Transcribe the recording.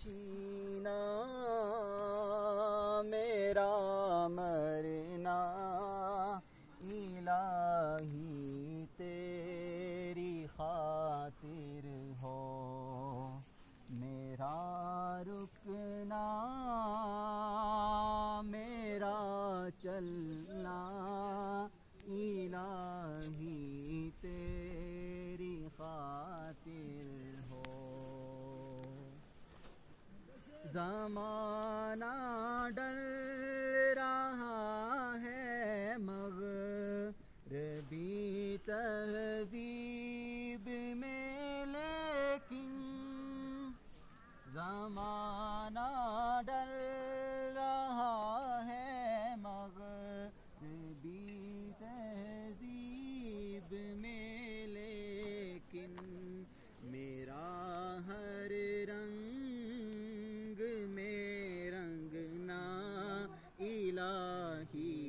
جینا میرا مرنا الہی تیری خاطر ہو، میرا رکنا میرا چلنا الہی تیری خاطر ہو۔ زمانہ ڈل رہا ہے مغربی تہذیب میں، لیکن زمانہ ڈل رہا ہے مغربی تہذیب میں، لیکن میرا ہر رنگ میں رنگنا الہی